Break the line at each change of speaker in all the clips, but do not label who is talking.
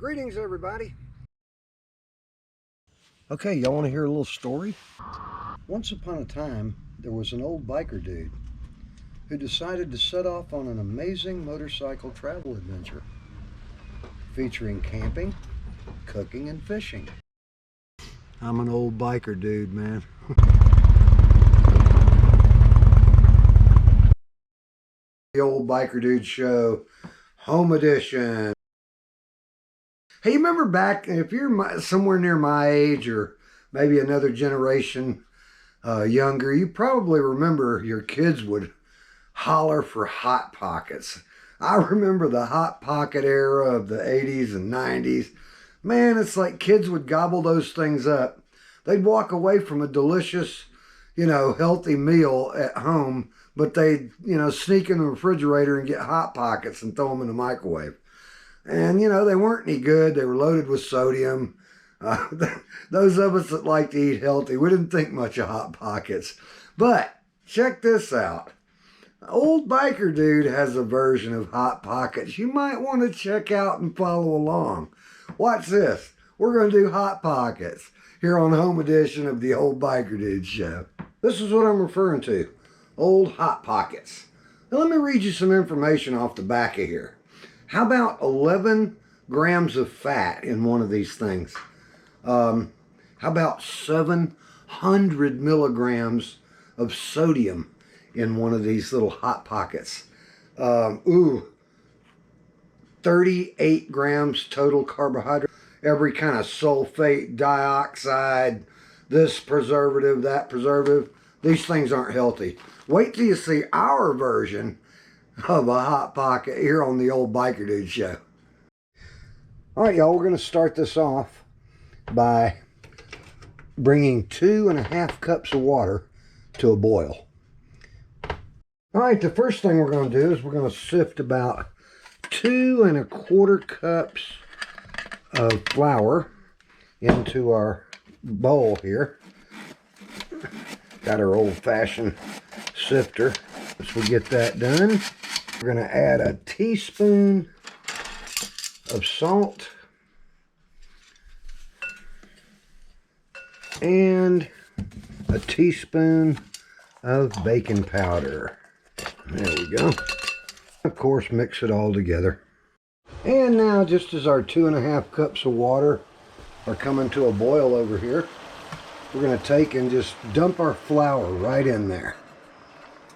Greetings, everybody. Okay, y'all want to hear a little story? Once upon a time, there was an old biker dude who decided to set off on an amazing motorcycle travel adventure featuring camping, cooking, and fishing. I'm an old biker dude, man. The Old Biker Dude Show, Home Edition. Hey, you remember back, if you're somewhere near my age or maybe another generation younger, you probably remember your kids would holler for Hot Pockets. I remember the Hot Pocket era of the 80s and 90s. Man, it's like kids would gobble those things up. They'd walk away from a delicious, healthy meal at home, but they'd, sneak in the refrigerator and get Hot Pockets and throw them in the microwave. And, they weren't any good. They were loaded with sodium. Those of us that like to eat healthy, we didn't think much of Hot Pockets. But check this out. Old Biker Dude has a version of Hot Pockets you might want to check out and follow along. Watch this. We're going to do Hot Pockets here on Home Edition of the Old Biker Dude Show. This is what I'm referring to. Old Hot Pockets. Now let me read you some information off the back of here. How about 11 grams of fat in one of these things? How about 700 milligrams of sodium in one of these little Hot Pockets? 38 grams total carbohydrate. Every kind of sulfate, dioxide, this preservative, that preservative. These things aren't healthy. Wait till you see our version of a Hot Pocket here on the Old Biker Dude Show. All right, y'all, we're going to start this off by bringing 2.5 cups of water to a boil. All right, the first thing we're going to do is we're going to sift about 2.25 cups of flour into our bowl here. Got our old-fashioned sifter. Once we get that done, we're going to add a teaspoon of salt and a teaspoon of baking powder. There we go. Of course, mix it all together. And now, just as our 2.5 cups of water are coming to a boil over here, we're going to take and just dump our flour right in there.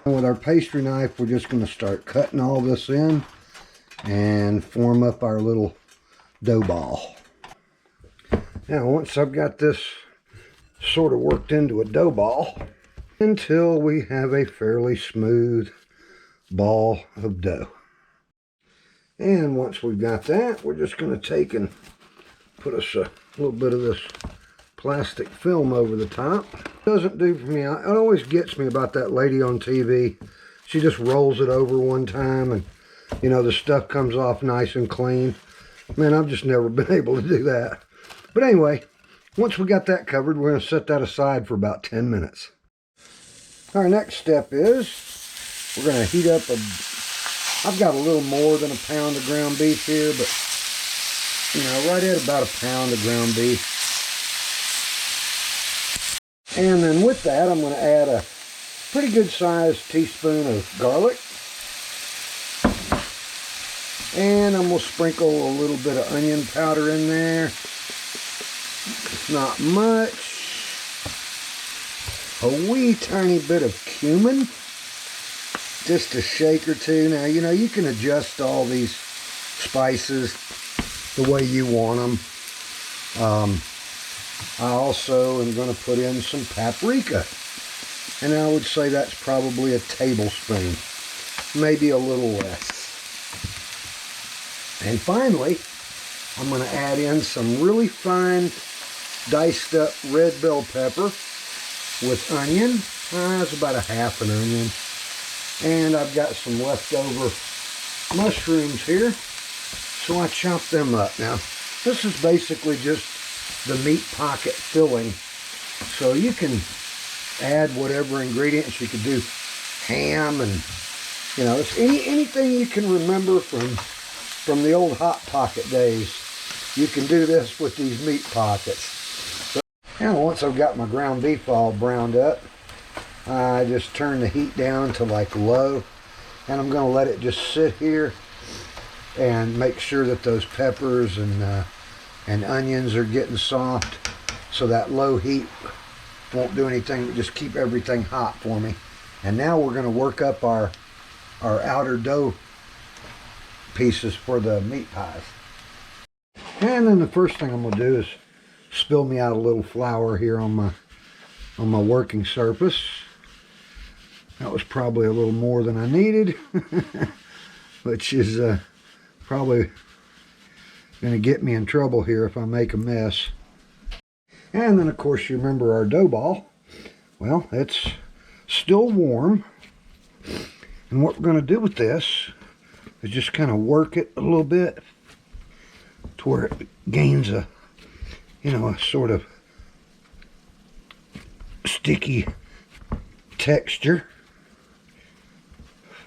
And with our pastry knife, we're just going to start cutting all this in and form up our little dough ball. Now, once I've got this sort of worked into a dough ball, until we have a fairly smooth ball of dough. And once we've got that, we're just going to take and put us a little bit of this plastic film over the top. Doesn't do for me. It always gets me about that lady on TV. She just rolls it over one time and, the stuff comes off nice and clean. Man, I've just never been able to do that. But anyway, once we got that covered, we're going to set that aside for about 10 minutes. Our next step is we're going to heat up I've got a little more than a pound of ground beef here, but, right at about a pound of ground beef. And then with that, I'm going to add a pretty good sized teaspoon of garlic. And I'm going to sprinkle a little bit of onion powder in there. It's not much. A wee tiny bit of cumin. Just a shake or two. Now, you can adjust all these spices the way you want them. I also am going to put in some paprika. And I would say that's probably a tablespoon. Maybe a little less. And finally, I'm going to add in some really fine diced up red bell pepper with onion. That's about a half an onion. And I've got some leftover mushrooms here, so I chop them up. Now, this is basically just the meat pocket filling, so you can add whatever ingredients. You could do ham and, it's anything you can remember from the old Hot Pocket days. you can do this with these meat pockets. Now once I've got my ground beef all browned up, I just turn the heat down to like low, and I'm going to let it just sit here and make sure that those peppers and onions are getting soft, so that low heat won't do anything but just keep everything hot for me. And now we're going to work up our outer dough pieces for the meat pies. And then the first thing I'm going to do is spill me out a little flour here on my working surface. That was probably a little more than I needed, which is probably going to get me in trouble here if I make a mess. And then of course you remember our dough ball. Well, it's still warm, and what we're going to do with this is just kind of work it a little bit to where it gains a sort of sticky texture.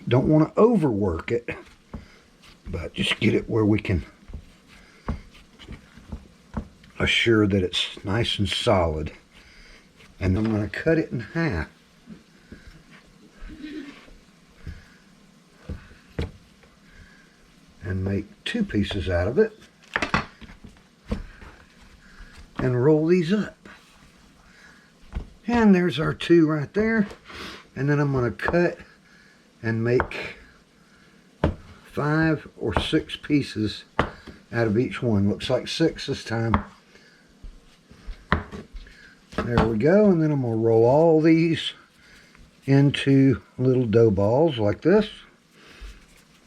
Don't want to overwork it, but just get it where we can assure that it's nice and solid. And I'm going to cut it in half. And make 2 pieces out of it. And roll these up. And there's our 2 right there. And then I'm going to cut and make 5 or 6 pieces out of each one. Looks like 6 this time. There we go. And then I'm going to roll all these into little dough balls like this.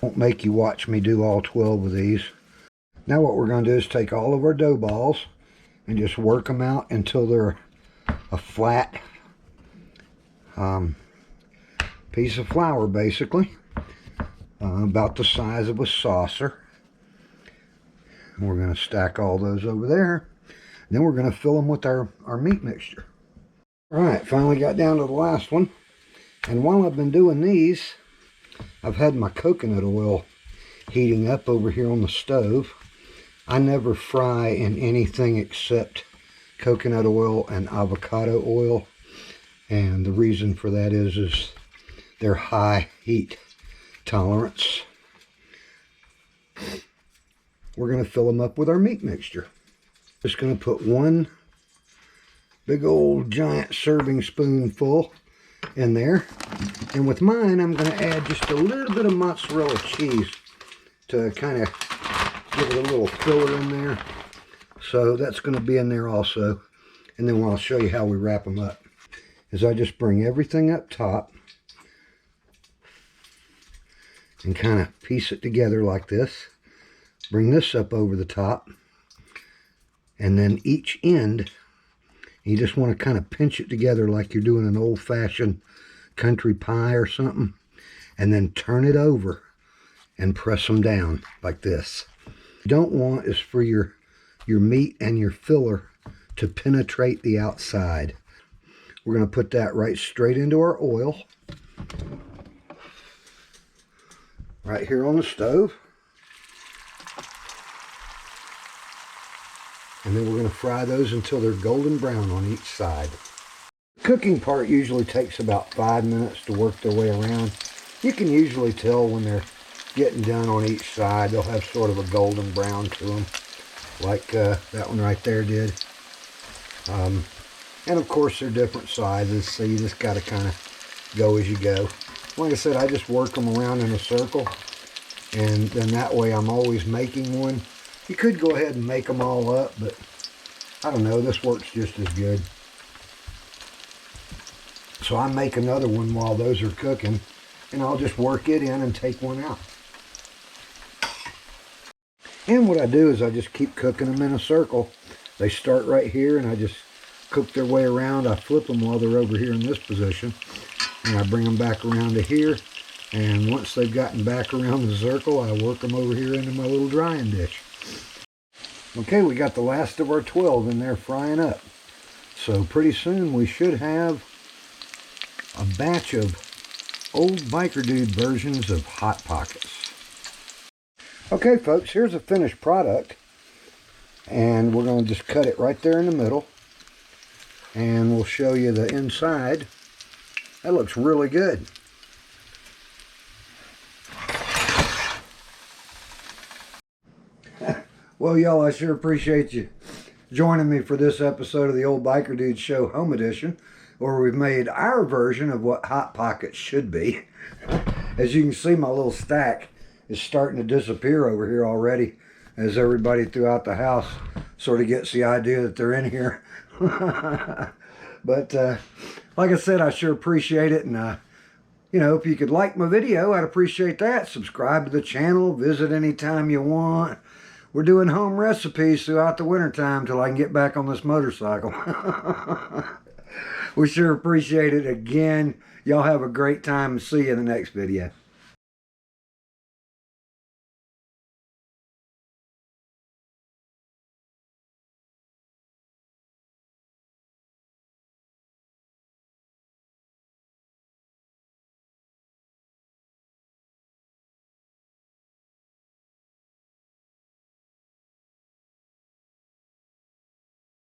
Won't make you watch me do all 12 of these. Now what we're going to do is take all of our dough balls and just work them out until they're a flat piece of flour, basically, about the size of a saucer. And we're going to stack all those over there. And then we're going to fill them with our meat mixture. All right, finally got down to the last one. And while I've been doing these, I've had my coconut oil heating up over here on the stove. I never fry in anything except coconut oil and avocado oil. And the reason for that is their high heat tolerance. We're going to fill them up with our meat mixture. Just going to put 1 big old giant serving spoonful in there. And with mine, I'm going to add just a little bit of mozzarella cheese to kind of give it a little filler in there. So that's going to be in there also. And then I'll show you how we wrap them up. Is I just bring everything up top and kind of piece it together like this. Bring this up over the top. And then each end, you just want to kind of pinch it together like you're doing an old-fashioned country pie or something. And then turn it over and press them down like this. What you don't want is for your meat and your filler to penetrate the outside. We're going to put that right straight into our oil. Right here on the stove. And then we're going to fry those until they're golden brown on each side. The cooking part usually takes about 5 minutes to work their way around. You can usually tell when they're getting done on each side. They'll have sort of a golden brown to them, like that one right there did. And of course they're different sizes, so you just got to kind of go as you go. Like I said, I just work them around in a circle, and then that way I'm always making one. You could go ahead and make them all up, but I don't know, this works just as good. So I make another one while those are cooking, and I'll just work it in and take one out. And what I do is I just keep cooking them in a circle. They start right here, and I just cook their way around. I flip them while they're over here in this position, and I bring them back around to here. And once they've gotten back around the circle, I work them over here into my little drying dish. Okay, we got the last of our 12 in there frying up. So pretty soon we should have a batch of old biker dude versions of Hot Pockets. Okay folks, here's a finished product. And we're going to just cut it right there in the middle. And we'll show you the inside. That looks really good. Well, y'all, I sure appreciate you joining me for this episode of the Old Biker Dude Show Home Edition, where we've made our version of what Hot Pockets should be. As you can see, my little stack is starting to disappear over here already, as everybody throughout the house sort of gets the idea that they're in here. But like I said, I sure appreciate it. And you know, if you could like my video, I'd appreciate that. Subscribe to the channel, visit anytime you want. We're doing home recipes throughout the wintertime till I can get back on this motorcycle. We sure appreciate it again. Y'all have a great time and see you in the next video.